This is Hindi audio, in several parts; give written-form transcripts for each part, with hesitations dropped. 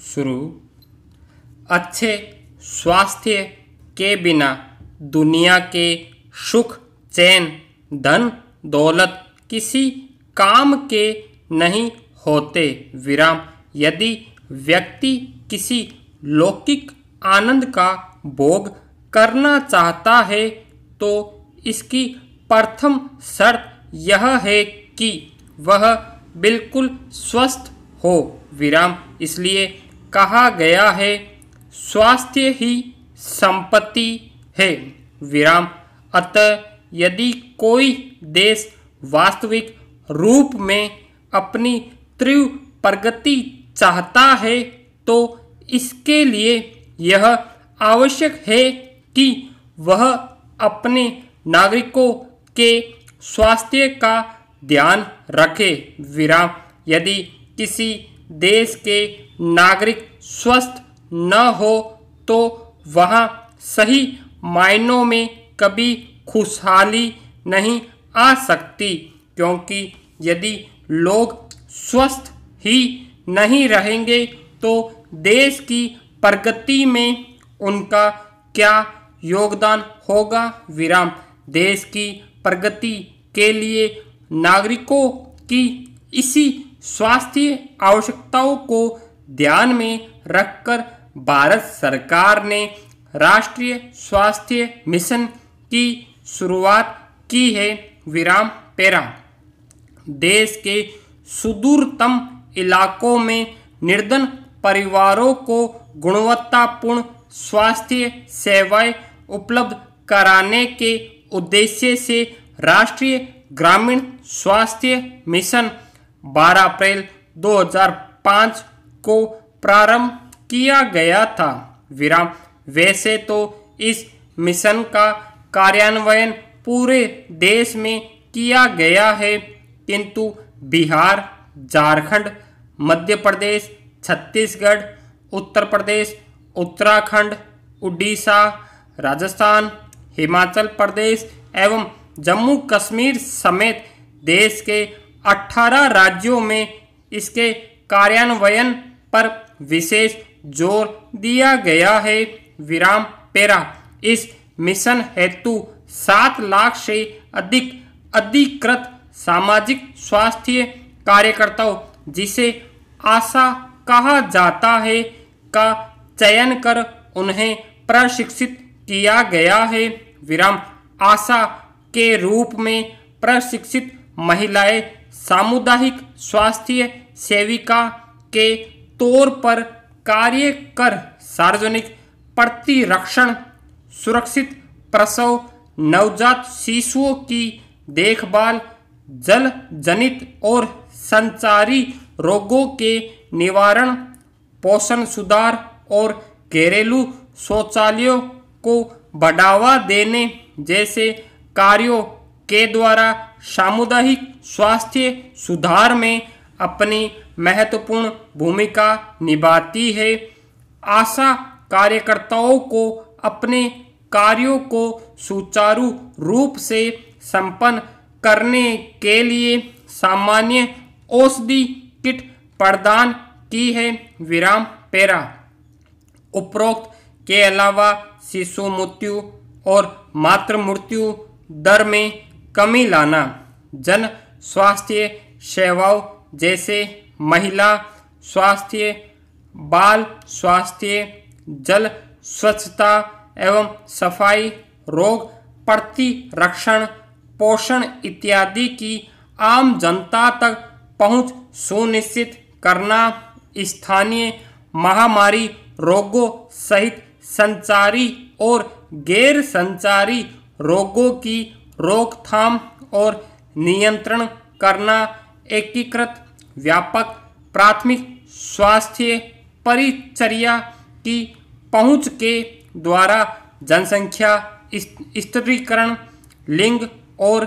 शुरू। अच्छे स्वास्थ्य के बिना दुनिया के सुख, चैन, धन, दौलत किसी काम के नहीं होते। विराम। यदि व्यक्ति किसी लौकिक आनंद का भोग करना चाहता है तो इसकी प्रथम शर्त यह है कि वह बिल्कुल स्वस्थ हो। विराम। इसलिए कहा गया है, स्वास्थ्य ही संपत्ति है। विराम। अतः यदि कोई देश वास्तविक रूप में अपनी तीव्र प्रगति चाहता है तो इसके लिए यह आवश्यक है कि वह अपने नागरिकों के स्वास्थ्य का ध्यान रखे। विराम। यदि किसी देश के नागरिक स्वस्थ न हो तो वहाँ सही मायनों में कभी खुशहाली नहीं आ सकती, क्योंकि यदि लोग स्वस्थ ही नहीं रहेंगे तो देश की प्रगति में उनका क्या योगदान होगा। विराम। देश की प्रगति के लिए नागरिकों की इसी स्वास्थ्य आवश्यकताओं को ध्यान में रखकर भारत सरकार ने राष्ट्रीय स्वास्थ्य मिशन की शुरुआत की है। विराम। पैरा। देश के सुदूरतम इलाकों में निर्धन परिवारों को गुणवत्तापूर्ण स्वास्थ्य सेवाएं उपलब्ध कराने के उद्देश्य से राष्ट्रीय ग्रामीण स्वास्थ्य मिशन 12 अप्रैल 2005 को प्रारंभ किया गया था। विराम। वैसे तो इस मिशन का कार्यान्वयन पूरे देश में किया गया है, किंतु बिहार, झारखंड, मध्य प्रदेश, छत्तीसगढ़, उत्तर प्रदेश, उत्तराखंड, उड़ीसा, राजस्थान, हिमाचल प्रदेश एवं जम्मू कश्मीर समेत देश के 18 राज्यों में इसके कार्यान्वयन पर विशेष जोर दिया गया है। विराम। पैरा। इस मिशन हेतु 7 लाख से अधिक अधिकृत सामाजिक स्वास्थ्य कार्यकर्ताओं, जिसे आशा कहा जाता है, का चयन कर उन्हें प्रशिक्षित किया गया है। विराम। आशा के रूप में प्रशिक्षित महिलाएं सामुदायिक स्वास्थ्य सेविका के तौर पर कार्य कर सार्वजनिक प्रतिरक्षण, सुरक्षित प्रसव, नवजात शिशुओं की देखभाल, जल जनित और संचारी रोगों के निवारण, पोषण सुधार और घरेलू शौचालयों को बढ़ावा देने जैसे कार्यों के द्वारा सामुदायिक स्वास्थ्य सुधार में अपनी महत्वपूर्ण भूमिका निभाती है। आशा कार्यकर्ताओं को अपने कार्यों को सुचारू रूप से संपन्न करने के लिए सामान्य औषधि किट प्रदान की है। विराम। पैरा। उपरोक्त के अलावा शिशु मृत्यु और मातृ मृत्यु दर में कमी लाना, जन स्वास्थ्य सेवाओं जैसे महिला स्वास्थ्य, बाल स्वास्थ्य, जल स्वच्छता एवं सफाई, रोग प्रतिरक्षण, पोषण इत्यादि की आम जनता तक पहुंच सुनिश्चित करना, स्थानीय महामारी रोगों सहित संचारी और गैर संचारी रोगों की रोकथाम और नियंत्रण करना, एकीकृत व्यापक प्राथमिक स्वास्थ्य परिचर्या की पहुंच के द्वारा जनसंख्या स्थिरीकरण, लिंग और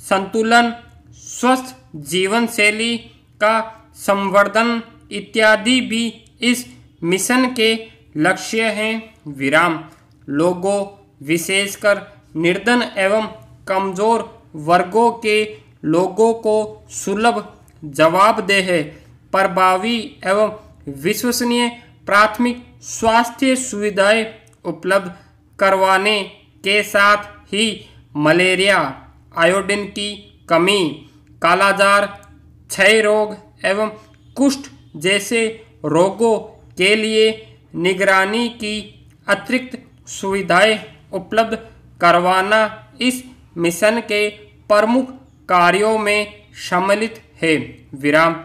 संतुलन, स्वस्थ जीवन शैली का संवर्धन इत्यादि भी इस मिशन के लक्ष्य हैं। विराम। लोगों, विशेषकर निर्धन एवं कमजोर वर्गों के लोगों को सुलभ, जवाबदेह, प्रभावी एवं विश्वसनीय प्राथमिक स्वास्थ्य सुविधाएं उपलब्ध करवाने के साथ ही मलेरिया, आयोडीन की कमी, कालाजार, क्षय रोग एवं कुष्ठ जैसे रोगों के लिए निगरानी की अतिरिक्त सुविधाएं उपलब्ध करवाना इस मिशन के प्रमुख कार्यों में सम्मिलित है। विराम।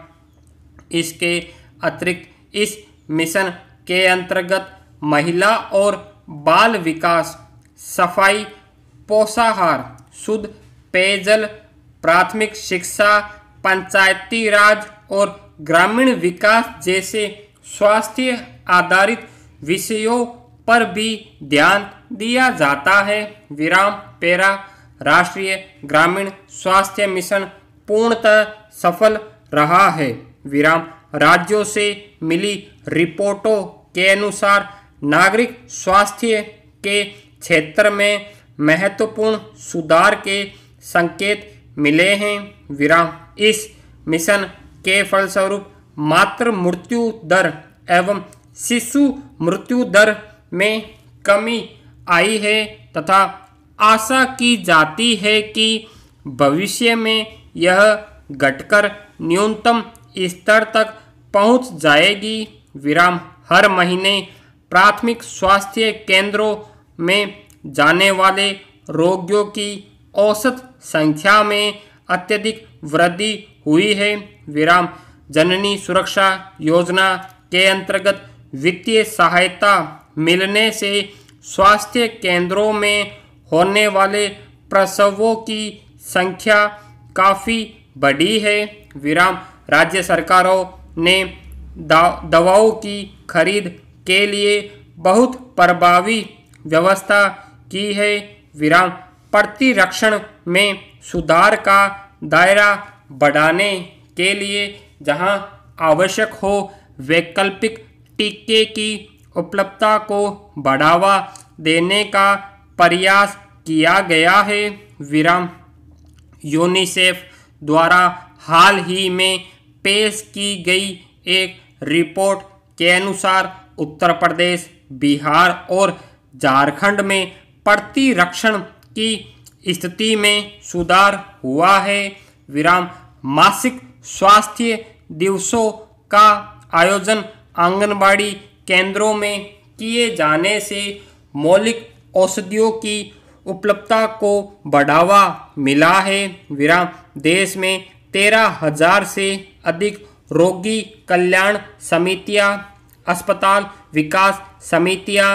इसके अतिरिक्त इस मिशन के अंतर्गत महिला और बाल विकास, सफाई, पोषाहार, शुद्ध पेयजल, प्राथमिक शिक्षा, पंचायती राज और ग्रामीण विकास जैसे स्वास्थ्य आधारित विषयों पर भी ध्यान दिया जाता है। विराम। पैरा। राष्ट्रीय ग्रामीण स्वास्थ्य मिशन पूर्णतः सफल रहा है। विराम। राज्यों से मिली रिपोर्टों के अनुसार नागरिक स्वास्थ्य के क्षेत्र में महत्वपूर्ण सुधार के संकेत मिले हैं। विराम। इस मिशन के फलस्वरूप मातृ मृत्यु दर एवं शिशु मृत्यु दर में कमी आई है तथा आशा की जाती है कि भविष्य में यह घटकर न्यूनतम स्तर तक पहुंच जाएगी। विराम। हर महीने प्राथमिक स्वास्थ्य केंद्रों में जाने वाले रोगियों की औसत संख्या में अत्यधिक वृद्धि हुई है। विराम। जननी सुरक्षा योजना के अंतर्गत वित्तीय सहायता मिलने से स्वास्थ्य केंद्रों में होने वाले प्रसवों की संख्या काफ़ी बढ़ी है। विराम। राज्य सरकारों ने दवाओं की खरीद के लिए बहुत प्रभावी व्यवस्था की है। विराम। प्रतिरक्षण में सुधार का दायरा बढ़ाने के लिए जहां आवश्यक हो वैकल्पिक टीके की उपलब्धता को बढ़ावा देने का प्रयास किया गया है। विराम। यूनिसेफ द्वारा हाल ही में पेश की गई एक रिपोर्ट के अनुसार उत्तर प्रदेश, बिहार और झारखंड में प्रतिरक्षण की स्थिति में सुधार हुआ है। विराम। मासिक स्वास्थ्य दिवसों का आयोजन आंगनबाड़ी केंद्रों में किए जाने से मौलिक औषधियों की उपलब्धता को बढ़ावा मिला है। विराम। देश में 13,000 से अधिक रोगी कल्याण समितियां, अस्पताल विकास समितियां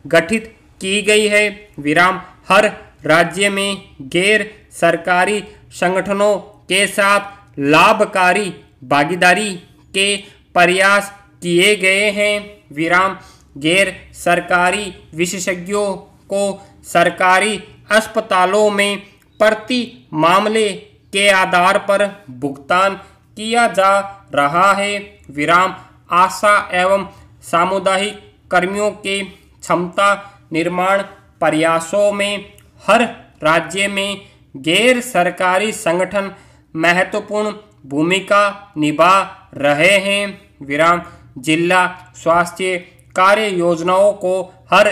गठित की गई है। विराम। हर राज्य में गैर सरकारी संगठनों के साथ लाभकारी भागीदारी के प्रयास किए गए हैं। विराम। गैर सरकारी विशेषज्ञों को सरकारी अस्पतालों में प्रति मामले के आधार पर भुगतान किया जा रहा है। विराम। आशा एवं सामुदायिक कर्मियों के क्षमता निर्माण प्रयासों में हर राज्य में गैर सरकारी संगठन महत्वपूर्ण भूमिका निभा रहे हैं। विराम। जिला स्वास्थ्य कार्य योजनाओं को हर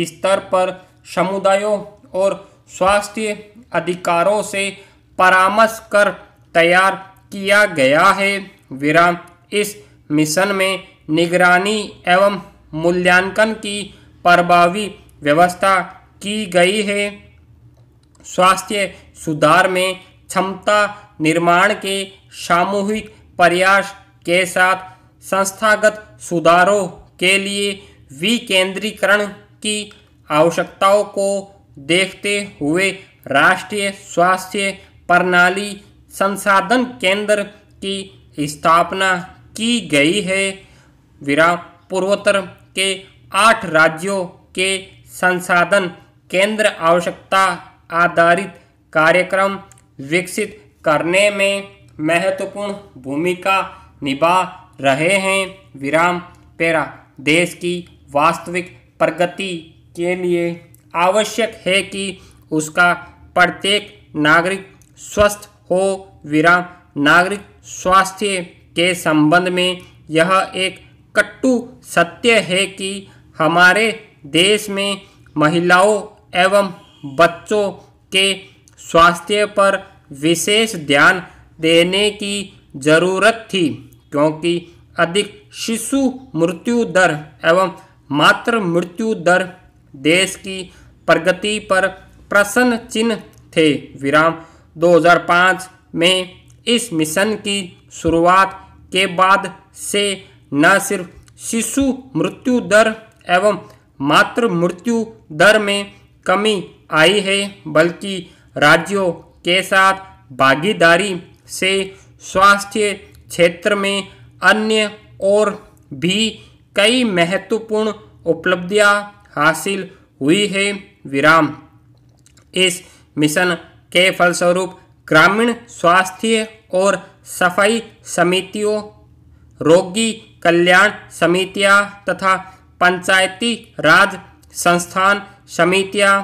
स्तर पर समुदायों और स्वास्थ्य अधिकारों से परामर्श कर तैयार किया गया है। विराम। इस मिशन में निगरानी एवं मूल्यांकन की प्रभावी व्यवस्था की गई है। स्वास्थ्य सुधार में क्षमता निर्माण के सामूहिक प्रयास के साथ संस्थागत सुधारों के लिए विकेंद्रीकरण की आवश्यकताओं को देखते हुए राष्ट्रीय स्वास्थ्य प्रणाली संसाधन केंद्र की स्थापना की गई है। विराम। पूर्वोत्तर के 8 राज्यों के संसाधन केंद्र आवश्यकता आधारित कार्यक्रम विकसित करने में महत्वपूर्ण भूमिका निभा रहे हैं। विराम। पैरा। देश की वास्तविक प्रगति के लिए आवश्यक है कि उसका प्रत्येक नागरिक स्वस्थ हो। विराम। नागरिक स्वास्थ्य के संबंध में यह एक कटु सत्य है कि हमारे देश में महिलाओं एवं बच्चों के स्वास्थ्य पर विशेष ध्यान देने की जरूरत थी, क्योंकि अधिक शिशु मृत्यु दर एवं मातृ मृत्यु दर देश की प्रगति पर प्रश्न चिन्ह थे। विराम 2005 में इस मिशन की शुरुआत के बाद से न सिर्फ शिशु मृत्यु दर एवं मातृ मृत्यु दर में कमी आई है, बल्कि राज्यों के साथ भागीदारी से स्वास्थ्य क्षेत्र में अन्य और भी कई महत्वपूर्ण उपलब्धियां हासिल हुई है। विराम इस मिशन के फलस्वरूप ग्रामीण स्वास्थ्य और सफाई समितियों, रोगी कल्याण समितियां तथा पंचायती राज संस्थान समितियां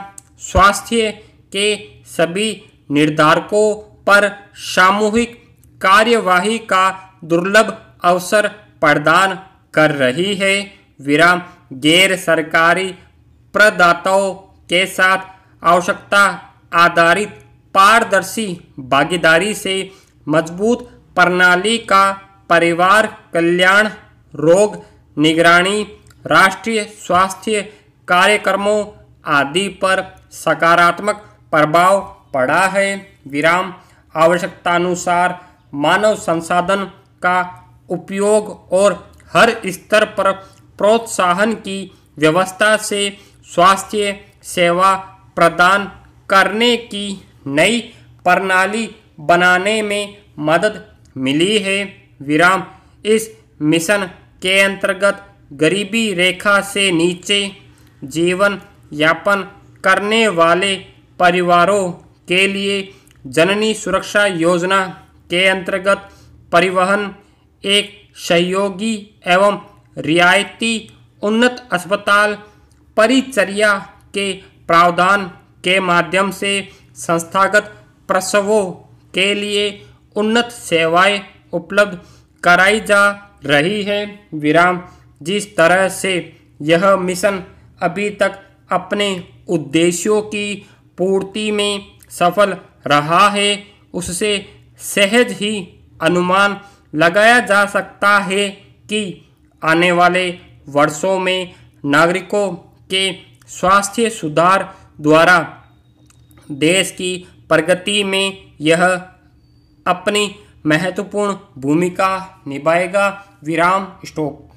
स्वास्थ्य के सभी निर्धारकों पर सामूहिक कार्यवाही का दुर्लभ अवसर प्रदान कर रही है। विराम गैर सरकारी प्रदाताओं के साथ आवश्यकता आधारित पारदर्शी भागीदारी से मजबूत प्रणाली का परिवार कल्याण, रोग निगरानी, राष्ट्रीय स्वास्थ्य कार्यक्रमों आदि पर सकारात्मक प्रभाव पड़ा है। विराम आवश्यकतानुसार मानव संसाधन का उपयोग और हर स्तर पर प्रोत्साहन की व्यवस्था से स्वास्थ्य सेवा प्रदान करने की नई प्रणाली बनाने में मदद मिली है। विराम इस मिशन के अंतर्गत गरीबी रेखा से नीचे जीवन यापन करने वाले परिवारों के लिए जननी सुरक्षा योजना के अंतर्गत परिवहन, एक सहयोगी एवं रियायती उन्नत अस्पताल परिचर्या के प्रावधान के माध्यम से संस्थागत प्रसवों के लिए उन्नत सेवाएं उपलब्ध कराई जा रही है। विराम जिस तरह से यह मिशन अभी तक अपने उद्देश्यों की पूर्ति में सफल रहा है, उससे सहज ही अनुमान लगाया जा सकता है कि आने वाले वर्षों में नागरिकों के स्वास्थ्य सुधार द्वारा देश की प्रगति में यह अपनी महत्वपूर्ण भूमिका निभाएगा। विराम स्टॉप।